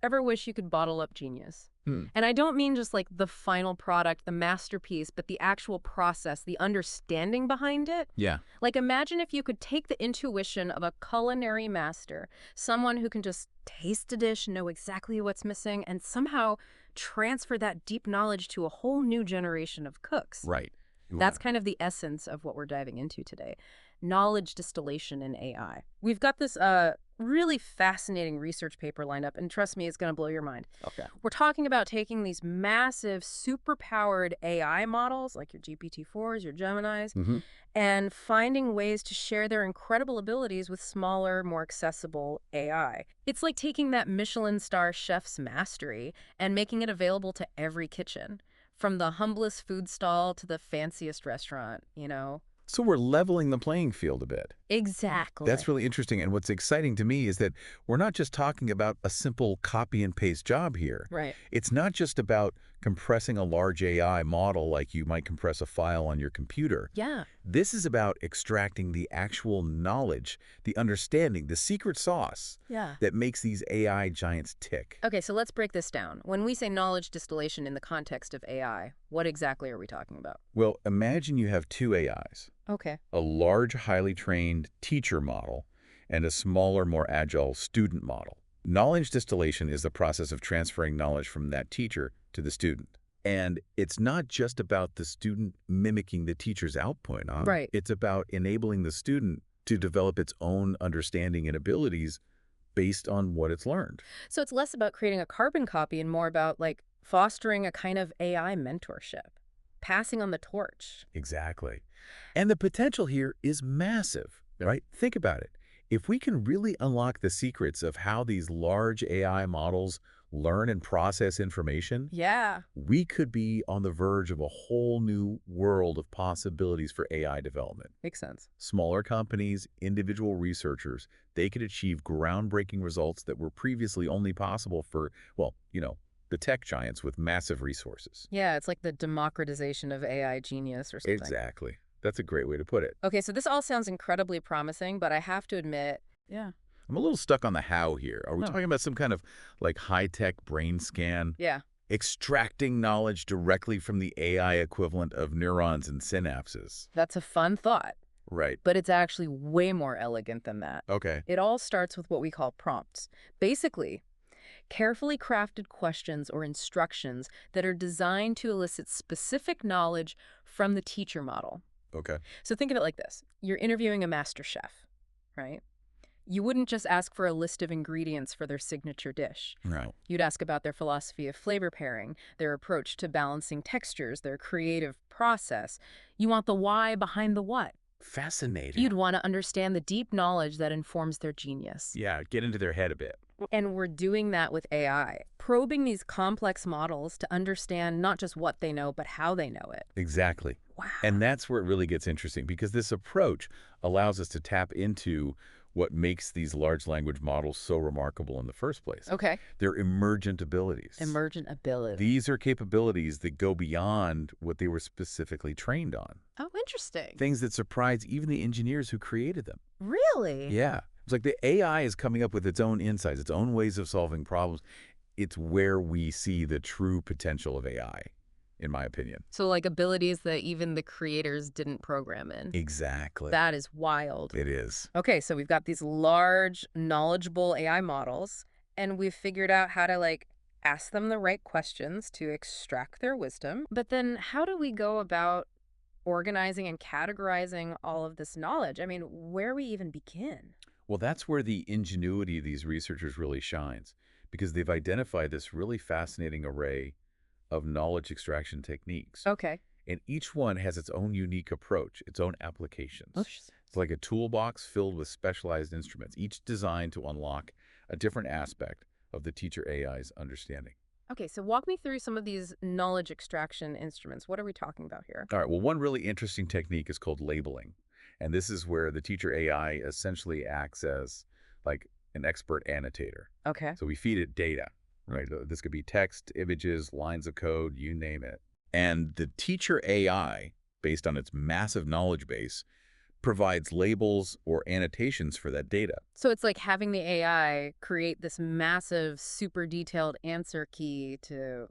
Ever wish you could bottle up genius? Hmm. And I don't mean just like the final product, the masterpiece, but the actual process, the understanding behind it. Yeah. Like imagine if you could take the intuition of a culinary master, someone who can just taste a dish, know exactly what's missing, and somehow transfer that deep knowledge to a whole new generation of cooks. Right. That's kind of the essence of what we're diving into today. Knowledge distillation in AI. We've got this really fascinating research paper lined up, and trust me, it's going to blow your mind. Okay. We're talking about taking these massive, super-powered AI models, like your GPT-4s, your Geminis, Mm-hmm. and finding ways to share their incredible abilities with smaller, more accessible AI. It's like taking that Michelin star chef's mastery and making it available to every kitchen, from the humblest food stall to the fanciest restaurant, you know? So we're leveling the playing field a bit. Exactly. That's really interesting. And what's exciting to me is that we're not just talking about a simple copy and paste job here. Right. It's not just about compressing a large AI model like you might compress a file on your computer. Yeah. This is about extracting the actual knowledge, the understanding, the secret sauce Yeah. that makes these AI giants tick. Okay, so let's break this down. When we say knowledge distillation in the context of AI, what exactly are we talking about? Well, imagine you have two AIs, Okay. a large, highly trained teacher model and a smaller, more agile student model. Knowledge distillation is the process of transferring knowledge from that teacher to the student. And it's not just about the student mimicking the teacher's output. Right. It's about enabling the student to develop its own understanding and abilities based on what it's learned. So it's less about creating a carbon copy and more about like fostering a kind of AI mentorship, passing on the torch. Exactly. And the potential here is massive, right? Think about it. If we can really unlock the secrets of how these large AI models learn and process information, Yeah. we could be on the verge of a whole new world of possibilities for AI development. Makes sense. Smaller companies, individual researchers, they could achieve groundbreaking results that were previously only possible for, well, the tech giants with massive resources. Yeah, it's like the democratization of AI genius or something. Exactly. That's a great way to put it. Okay, so this all sounds incredibly promising, but I have to admit, yeah. I'm a little stuck on the how here. Are we Oh. talking about some kind of like high-tech brain scan, Yeah. extracting knowledge directly from the AI equivalent of neurons and synapses? That's a fun thought, Right. but it's actually way more elegant than that. Okay. It all starts with what we call prompts. Basically, carefully crafted questions or instructions that are designed to elicit specific knowledge from the teacher model. Okay. So think of it like this. You're interviewing a master chef, right? You wouldn't just ask for a list of ingredients for their signature dish. Right. You'd ask about their philosophy of flavor pairing, their approach to balancing textures, their creative process. You want the why behind the what. Fascinating. You'd want to understand the deep knowledge that informs their genius. Yeah, get into their head a bit. And we're doing that with AI, probing these complex models to understand not just what they know, but how they know it. Exactly. Wow. And that's where it really gets interesting because this approach allows us to tap into what makes these large language models so remarkable in the first place. Okay. Their emergent abilities. Emergent ability. These are capabilities that go beyond what they were specifically trained on. Oh, interesting. Things that surprise even the engineers who created them. Really? Yeah. It's like the AI is coming up with its own insights, its own ways of solving problems. It's where we see the true potential of AI, in my opinion. So like abilities that even the creators didn't program in. Exactly. That is wild. It is. Okay, so we've got these large, knowledgeable AI models, and we've figured out how to like ask them the right questions to extract their wisdom. But then how do we go about organizing and categorizing all of this knowledge? I mean, where we even begin? Well, that's where the ingenuity of these researchers really shines, because they've identified this really fascinating array of knowledge extraction techniques. Okay. And each one has its own unique approach, its own applications. Oh, It's like a toolbox filled with specialized instruments, each designed to unlock a different aspect of the teacher AI's understanding. okay, so walk me through some of these knowledge extraction instruments. What are we talking about here? All right, well, one really interesting technique is called labeling. And this is where the teacher AI essentially acts as like an expert annotator. Okay. So we feed it data, right? This could be text, images, lines of code, you name it. And the teacher AI, based on its massive knowledge base, provides labels or annotations for that data. So it's like having the AI create this massive, super detailed answer key to,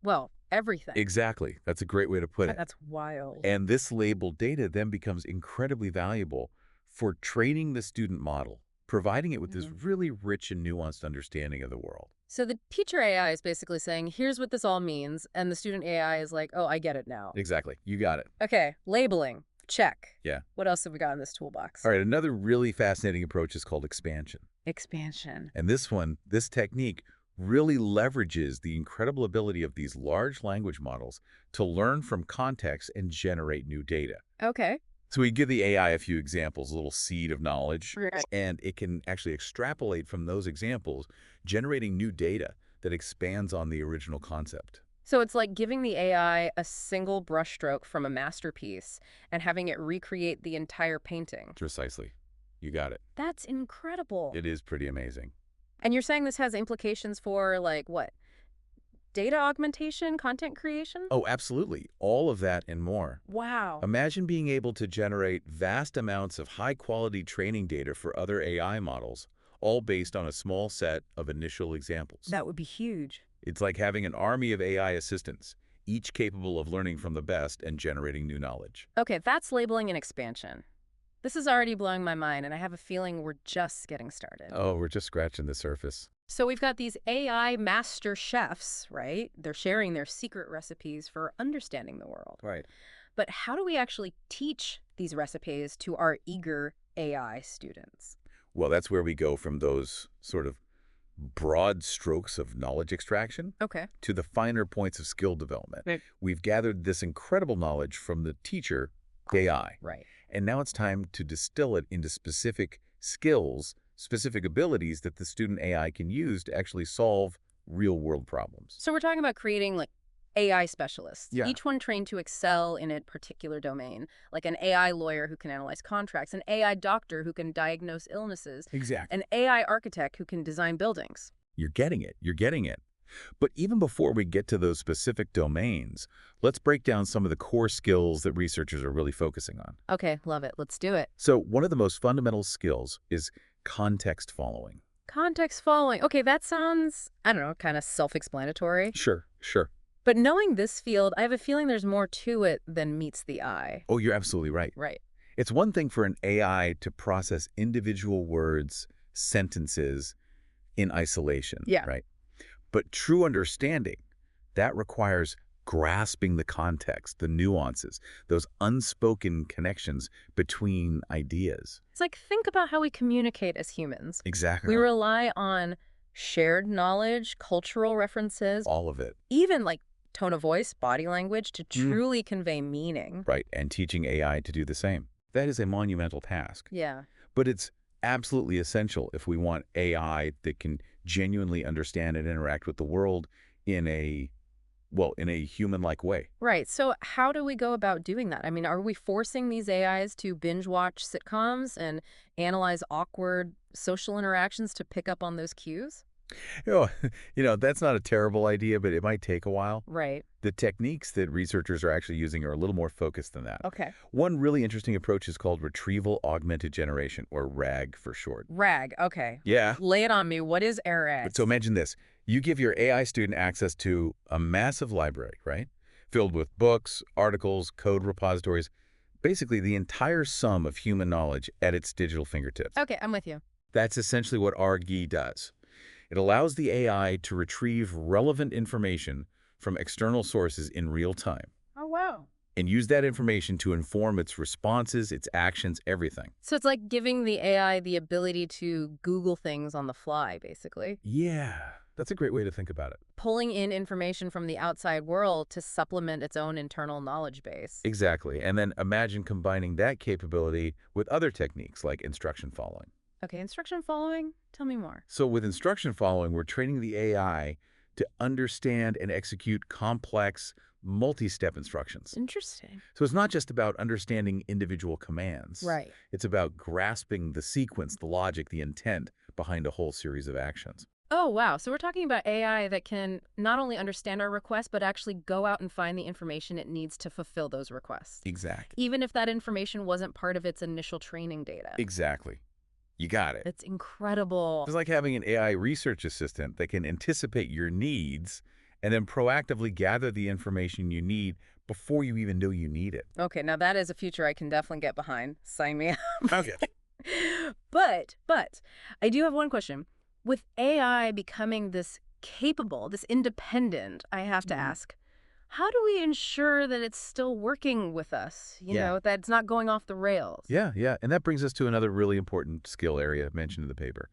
well, everything. Exactly. That's a great way to put it. That's wild. And this labeled data then becomes incredibly valuable for training the student model, providing it with this Mhm. really rich and nuanced understanding of the world. So the teacher AI is basically saying, here's what this all means. And the student AI is like, oh, I get it now. Exactly. You got it. Okay, labeling. Check. Yeah. What else have we got in this toolbox? All right, another really fascinating approach is called expansion. Expansion. And this technique really leverages the incredible ability of these large language models to learn from context and generate new data. Okay. So we give the AI a few examples, a little seed of knowledge, Right. and it can actually extrapolate from those examples, generating new data that expands on the original concept. So it's like giving the AI a single brushstroke from a masterpiece and having it recreate the entire painting. Precisely. You got it. That's incredible. It is pretty amazing. And you're saying this has implications for like what? Data augmentation, content creation? Oh, absolutely. All of that and more. Wow. Imagine being able to generate vast amounts of high-quality training data for other AI models, all based on a small set of initial examples. That would be huge. It's like having an army of AI assistants, each capable of learning from the best and generating new knowledge. Okay, that's labeling and expansion. This is already blowing my mind, and I have a feeling we're just getting started. Oh, we're just scratching the surface. So we've got these AI master chefs, right? They're sharing their secret recipes for understanding the world. Right. But how do we actually teach these recipes to our eager AI students? Well, that's where we go from those sort of broad strokes of knowledge extraction Okay. to the finer points of skill development. Right. We've gathered this incredible knowledge from the teacher, AI, Right. and now it's time to distill it into specific skills, specific abilities that the student AI can use to actually solve real-world problems. So we're talking about creating like AI specialists, Yeah. each one trained to excel in a particular domain, like an AI lawyer who can analyze contracts, an AI doctor who can diagnose illnesses, Exactly. an AI architect who can design buildings. You're getting it. You're getting it. But even before we get to those specific domains, let's break down some of the core skills that researchers are really focusing on. Okay, love it. Let's do it. So one of the most fundamental skills is context following. Context following. Okay, that sounds, I don't know, kind of self-explanatory. Sure. But knowing this field, I have a feeling there's more to it than meets the eye. Oh, you're absolutely right. Right. It's one thing for an AI to process individual words, sentences in isolation, Yeah. right? But true understanding, that requires grasping the context, the nuances, those unspoken connections between ideas. It's like, think about how we communicate as humans. Exactly. We rely on shared knowledge, cultural references, All of it. even like tone of voice, body language to truly convey meaning. Right. And teaching AI to do the same. That is a monumental task. Yeah. But it's absolutely essential if we want AI that can genuinely understand and interact with the world in a, well, in a human-like way. Right. So how do we go about doing that? I mean, are we forcing these AIs to binge watch sitcoms and analyze awkward social interactions to pick up on those cues? You know, that's not a terrible idea, but it might take a while. Right. The techniques that researchers are actually using are a little more focused than that. Okay. One really interesting approach is called retrieval augmented generation, or RAG for short. RAG. Okay. Yeah. Lay it on me. What is RAG? But so imagine this. You give your AI student access to a massive library, right? Filled with books, articles, code repositories, basically the entire sum of human knowledge at its digital fingertips. Okay, I'm with you. That's essentially what RGE does. It allows the AI to retrieve relevant information from external sources in real time Oh, wow. and use that information to inform its responses, its actions, everything. So it's like giving the AI the ability to Google things on the fly, basically. Yeah, that's a great way to think about it. Pulling in information from the outside world to supplement its own internal knowledge base. Exactly. And then imagine combining that capability with other techniques like instruction following. Okay, instruction following? Tell me more. So with instruction following, we're training the AI to understand and execute complex, multi-step instructions. Interesting. So it's not just about understanding individual commands. Right. It's about grasping the sequence, the logic, the intent behind a whole series of actions. Oh, wow. So we're talking about AI that can not only understand our requests, but actually go out and find the information it needs to fulfill those requests, Exactly. even if that information wasn't part of its initial training data. Exactly. You got it. It's incredible. It's like having an AI research assistant that can anticipate your needs and then proactively gather the information you need before you even know you need it. Okay, now that is a future I can definitely get behind. Sign me up. Okay. But I do have one question. With AI becoming this capable, this independent, I have to Mhm. ask, how do we ensure that it's still working with us? Yeah. That it's not going off the rails? Yeah, yeah. And that brings us to another really important skill area mentioned in the paper,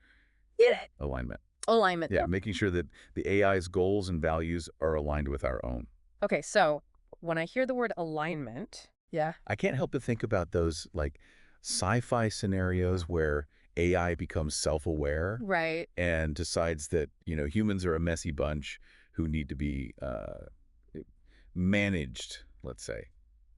Get it. alignment. Alignment. Yeah, making sure that the AI's goals and values are aligned with our own. Okay, so when I hear the word alignment, yeah. I can't help but think about those like sci-fi scenarios where AI becomes self-aware Right. and decides that, humans are a messy bunch who need to be managed, let's say.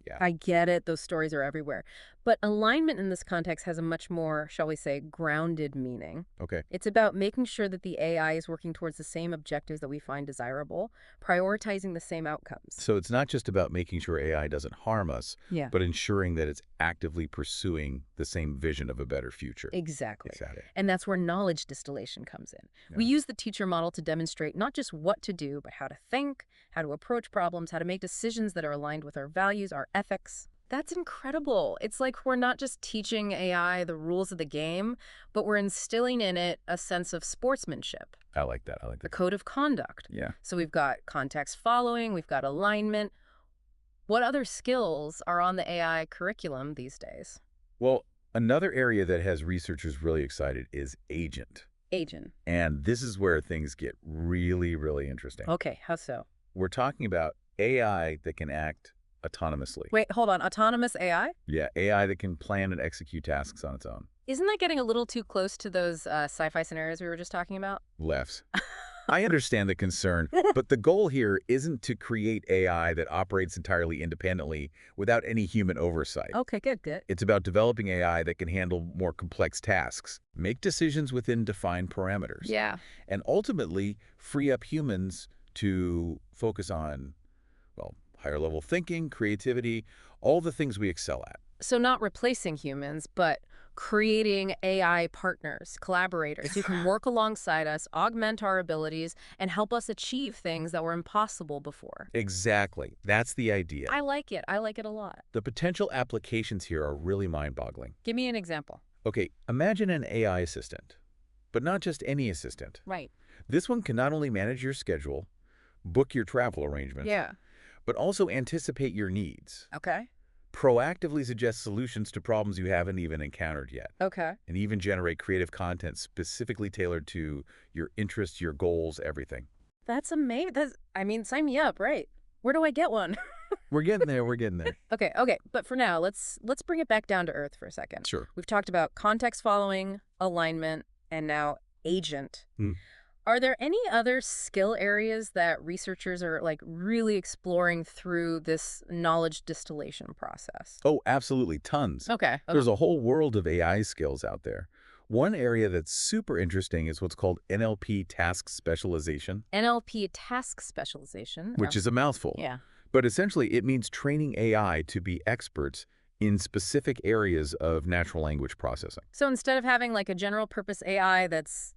Yeah. I get it. Those stories are everywhere. But alignment in this context has a much more, shall we say, grounded meaning. Okay. It's about making sure that the AI is working towards the same objectives that we find desirable, prioritizing the same outcomes. So it's not just about making sure AI doesn't harm us, Yeah. but ensuring that it's actively pursuing the same vision of a better future. Exactly. Is that it? And that's where knowledge distillation comes in. We Yeah. use the teacher model to demonstrate not just what to do, but how to think, how to approach problems, how to make decisions that are aligned with our values, our ethics. That's incredible. It's like we're not just teaching AI the rules of the game, but we're instilling in it a sense of sportsmanship, I like that. I like a that. code of conduct. Yeah. So we've got context following, we've got alignment. What other skills are on the AI curriculum these days? Well, another area that has researchers really excited is agent. Agent. And this is where things get really, really interesting. Okay, how so? We're talking about AI that can act autonomously. Wait, hold on. Autonomous AI? Yeah, AI that can plan and execute tasks on its own. Isn't that getting a little too close to those sci-fi scenarios we were just talking about? Lefts. I understand the concern, but the goal here isn't to create AI that operates entirely independently without any human oversight. Okay, good, good. It's about developing AI that can handle more complex tasks, make decisions within defined parameters, Yeah. and ultimately free up humans to focus on, well, higher level thinking, creativity, all the things we excel at. So not replacing humans, but creating AI partners, collaborators who can work alongside us, augment our abilities, and help us achieve things that were impossible before. Exactly. That's the idea. I like it. I like it a lot. The potential applications here are really mind-boggling. Give me an example. Okay, imagine an AI assistant, but not just any assistant. Right. This one can not only manage your schedule, book your travel arrangements, Yeah. but also anticipate your needs, Okay. proactively suggest solutions to problems you haven't even encountered yet, Okay. and even generate creative content specifically tailored to your interests, your goals, everything. That's amazing. Sign me up, right? Where do I get one? We're getting there. We're getting there. Okay. But for now, let's bring it back down to earth for a second. Sure. We've talked about context following, alignment, and now agent. Hmm. Are there any other skill areas that researchers are like really exploring through this knowledge distillation process? Oh, absolutely. Tons. Okay. There's a whole world of AI skills out there. One area that's super interesting is what's called NLP task specialization, NLP task specialization. which is a mouthful. Yeah. But essentially, it means training AI to be experts in specific areas of natural language processing. So instead of having like a general purpose AI that's,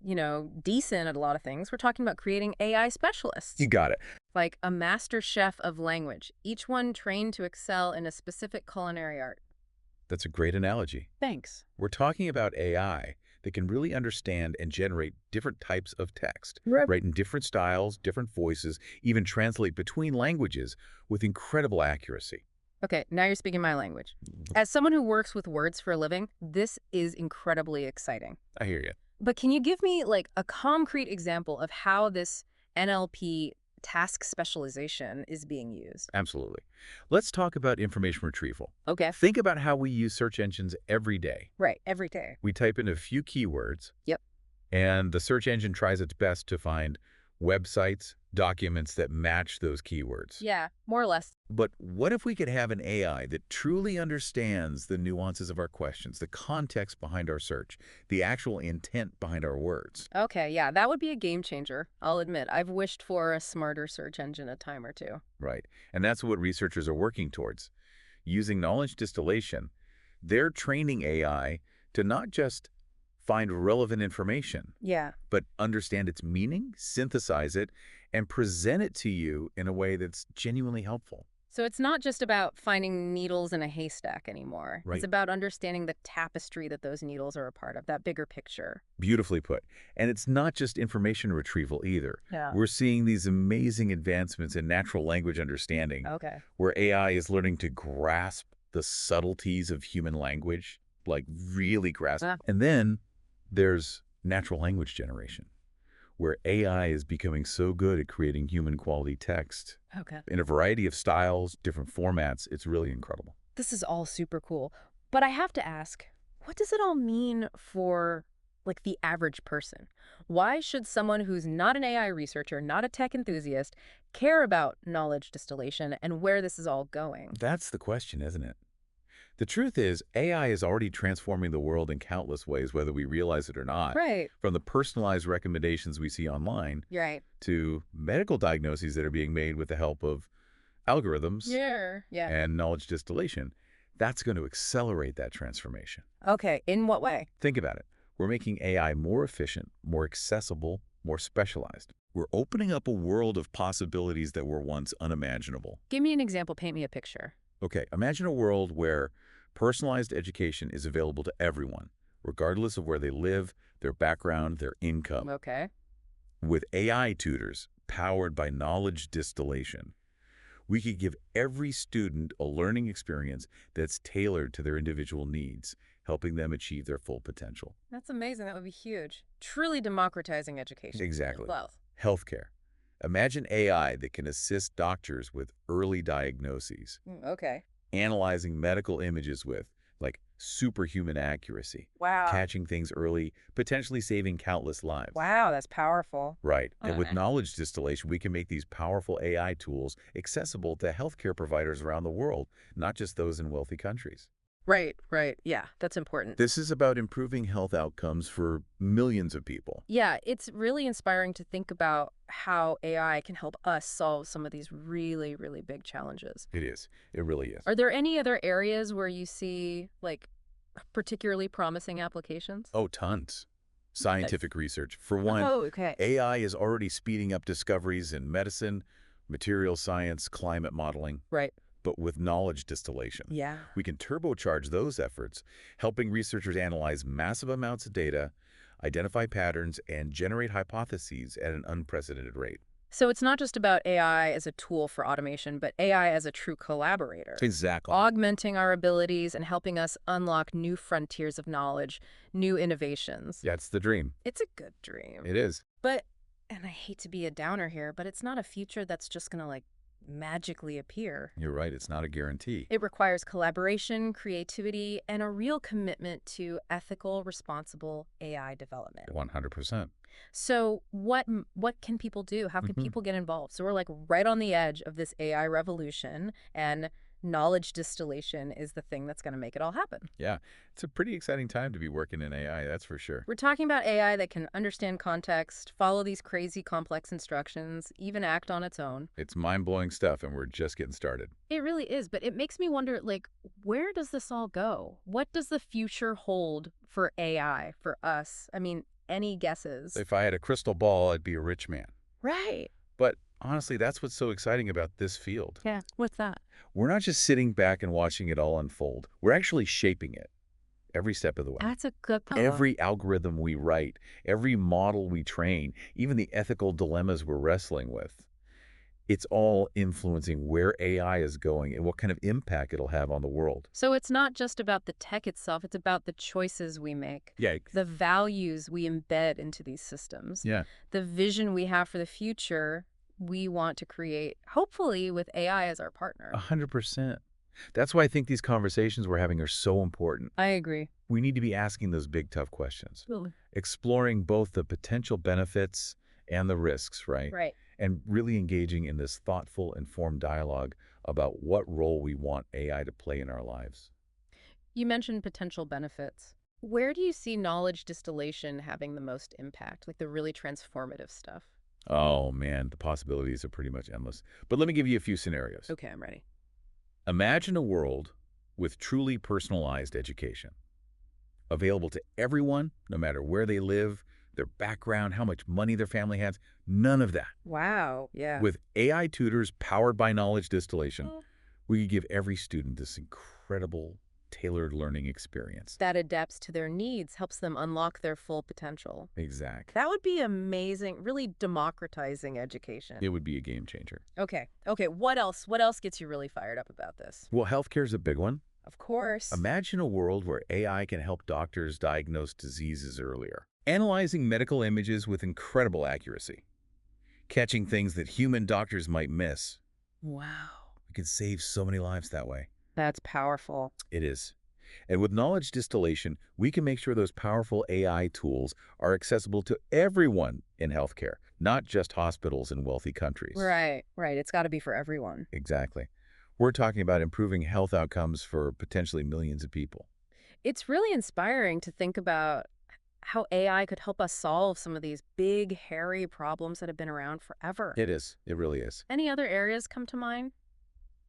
decent at a lot of things, we're talking about creating AI specialists. You got it. Like a master chef of language, each one trained to excel in a specific culinary art. That's a great analogy. Thanks. We're talking about AI that can really understand and generate different types of text, Right. write in different styles, different voices, even translate between languages with incredible accuracy. Okay, now you're speaking my language. As someone who works with words for a living, this is incredibly exciting. I hear you. But can you give me like a concrete example of how this NLP task specialization is being used? Absolutely. Let's talk about information retrieval. Okay. Think about how we use search engines every day. Right, every day. We type in a few keywords. Yep. And the search engine tries its best to find websites, documents that match those keywords. Yeah, more or less. But what if we could have an AI that truly understands the nuances of our questions, the context behind our search, the actual intent behind our words? Okay, yeah, that would be a game changer. I'll admit, I've wished for a smarter search engine a time or two. Right. And that's what researchers are working towards. Using knowledge distillation, they're training AI to not just find relevant information, Yeah. but understand its meaning, synthesize it, and present it to you in a way that's genuinely helpful. So it's not just about finding needles in a haystack anymore. It's Right. about understanding the tapestry that those needles are a part of, that bigger picture. Beautifully put. And it's not just information retrieval either. Yeah. We're seeing these amazing advancements in natural language understanding, Okay. where AI is learning to grasp the subtleties of human language, like really grasp. Ah. And then there's natural language generation, where AI is becoming so good at creating human quality text Okay. in a variety of styles, different formats. It's really incredible. This is all super cool. But I have to ask, what does it all mean for like the average person? Why should someone who's not an AI researcher, not a tech enthusiast, care about knowledge distillation and where this is all going? That's the question, isn't it? The truth is, AI is already transforming the world in countless ways, whether we realize it or not. Right. From the personalized recommendations we see online You're right. to medical diagnoses that are being made with the help of algorithms Yeah. and knowledge distillation, that's going to accelerate that transformation. Okay. In what way? Think about it. We're making AI more efficient, more accessible, more specialized. We're opening up a world of possibilities that were once unimaginable. Give me an example. Paint me a picture. Okay, imagine a world where personalized education is available to everyone, regardless of where they live, their background, their income. Okay. With AI tutors powered by knowledge distillation, we could give every student a learning experience that's tailored to their individual needs, helping them achieve their full potential. That's amazing. That would be huge. Truly democratizing education. Exactly. Well, Healthcare. Imagine AI that can assist doctors with early diagnoses, okay. analyzing medical images with, like, superhuman accuracy, Wow. catching things early, potentially saving countless lives. Wow, that's powerful. Right. And with Okay. knowledge distillation, we can make these powerful AI tools accessible to healthcare providers around the world, not just those in wealthy countries. Right. Yeah, that's important. This is about improving health outcomes for millions of people. Yeah, it's really inspiring to think about how AI can help us solve some of these really, really big challenges. It is. It really is. Are there any other areas where you see, like, particularly promising applications? Oh, tons. Scientific research. For one, Oh, okay. AI is already speeding up discoveries in medicine, material science, climate modeling, Right. but with knowledge distillation. Yeah. We can turbocharge those efforts, helping researchers analyze massive amounts of data, identify patterns, and generate hypotheses at an unprecedented rate. So it's not just about AI as a tool for automation, but AI as a true collaborator, Exactly. augmenting our abilities and helping us unlock new frontiers of knowledge, new innovations. That's the dream. It's a good dream. It is. But, and I hate to be a downer here, but it's not a future that's just going to like magically appear. You're right. It's not a guarantee. It requires collaboration, creativity, and a real commitment to ethical, responsible AI development. 100%. So what can people do? How can people get involved? So we're like right on the edge of this AI revolution, and knowledge distillation is the thing that's going to make it all happen. Yeah. It's a pretty exciting time to be working in AI, that's for sure. We're talking about AI that can understand context, follow these crazy complex instructions, even act on its own. It's mind-blowing stuff, and we're just getting started. It really is, but it makes me wonder, like, where does this all go? What does the future hold for AI, for us? I mean, any guesses? If I had a crystal ball, I'd be a rich man. Right. But honestly, that's what's so exciting about this field. Yeah. What's that? We're not just sitting back and watching it all unfold. We're actually shaping it every step of the way. That's a good point. Every algorithm we write, every model we train, even the ethical dilemmas we're wrestling with, it's all influencing where AI is going and what kind of impact it'll have on the world. So it's not just about the tech itself, it's about the choices we make, Yeah. the values we embed into these systems, Yeah. the vision we have for the future we want to create, hopefully with AI as our partner. 100%. That's why I think these conversations we're having are so important. I agree. We need to be asking those big, tough questions, Really? exploring both the potential benefits and the risks, right? Right. And really engaging in this thoughtful, informed dialogue about what role we want AI to play in our lives. You mentioned potential benefits. Where do you see knowledge distillation having the most impact, like the really transformative stuff? Oh man, the possibilities are pretty much endless. But let me give you a few scenarios. Okay, I'm ready. Imagine a world with truly personalized education, available to everyone, no matter where they live, their background, how much money their family has, none of that. Wow. Yeah. With AI tutors powered by knowledge distillation, we could give every student this incredible tailored learning experience. That adapts to their needs, helps them unlock their full potential. Exactly. That would be amazing, really democratizing education. It would be a game changer. Okay. Okay. What else? What else gets you really fired up about this? Well, healthcare is a big one. Of course. Imagine a world where AI can help doctors diagnose diseases earlier, analyzing medical images with incredible accuracy, catching things that human doctors might miss. Wow. We could save so many lives that way. That's powerful. It is. And with knowledge distillation, we can make sure those powerful AI tools are accessible to everyone in healthcare, not just hospitals in wealthy countries. Right. Right. It's got to be for everyone. Exactly. We're talking about improving health outcomes for potentially millions of people. It's really inspiring to think about how AI could help us solve some of these big, hairy problems that have been around forever. It is. It really is. Any other areas come to mind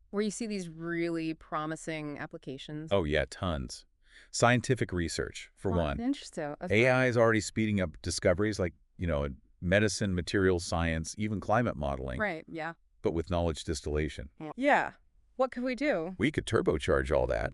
where you see these really promising applications? Oh, yeah, tons. Scientific research, for Well, one. interesting. AI is already speeding up discoveries like, in medicine, materials science, even climate modeling, Right. Yeah. but with knowledge distillation. Yeah. What could we do? We could turbocharge all that,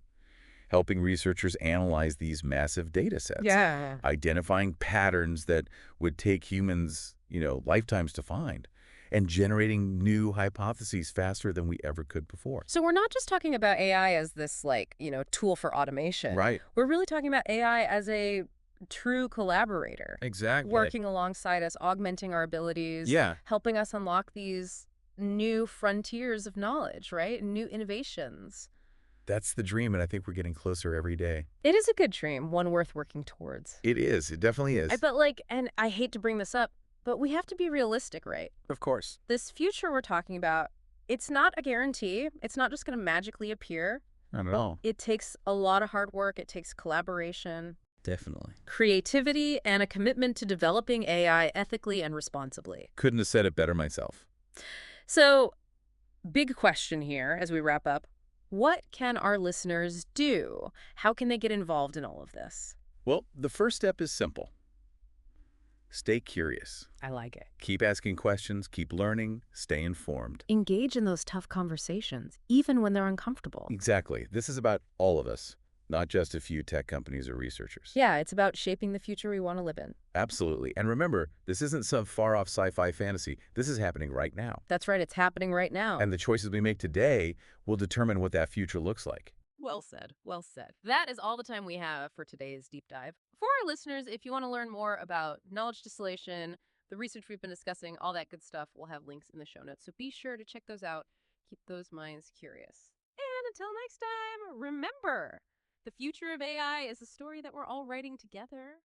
helping researchers analyze these massive data sets, Yeah. identifying patterns that would take humans, lifetimes to find, and generating new hypotheses faster than we ever could before. So we're not just talking about AI as this, like, tool for automation. Right. We're really talking about AI as a true collaborator, Exactly. working alongside us, augmenting our abilities, Yeah, helping us unlock these new frontiers of knowledge, right? New innovations. that's the dream, and I think we're getting closer every day. It is a good dream, one worth working towards. It is. It definitely is. But like, and I hate to bring this up, but we have to be realistic, right? Of course. This future we're talking about, it's not a guarantee. It's not just going to magically appear. Not at all. It takes a lot of hard work. It takes collaboration, Definitely. creativity, and a commitment to developing AI ethically and responsibly. Couldn't have said it better myself. So, big question here as we wrap up. What can our listeners do? How can they get involved in all of this? Well, the first step is simple. Stay curious. I like it. Keep asking questions, keep learning, stay informed. Engage in those tough conversations, even when they're uncomfortable. Exactly. This is about all of us, not just a few tech companies or researchers. Yeah, it's about shaping the future we want to live in. Absolutely. And remember, this isn't some far-off sci-fi fantasy. This is happening right now. That's right, it's happening right now. And the choices we make today will determine what that future looks like. Well said. Well said. That is all the time we have for today's deep dive. For our listeners, if you want to learn more about knowledge distillation, the research we've been discussing, all that good stuff, we'll have links in the show notes. So be sure to check those out. Keep those minds curious. And until next time, remember, the future of AI is a story that we're all writing together.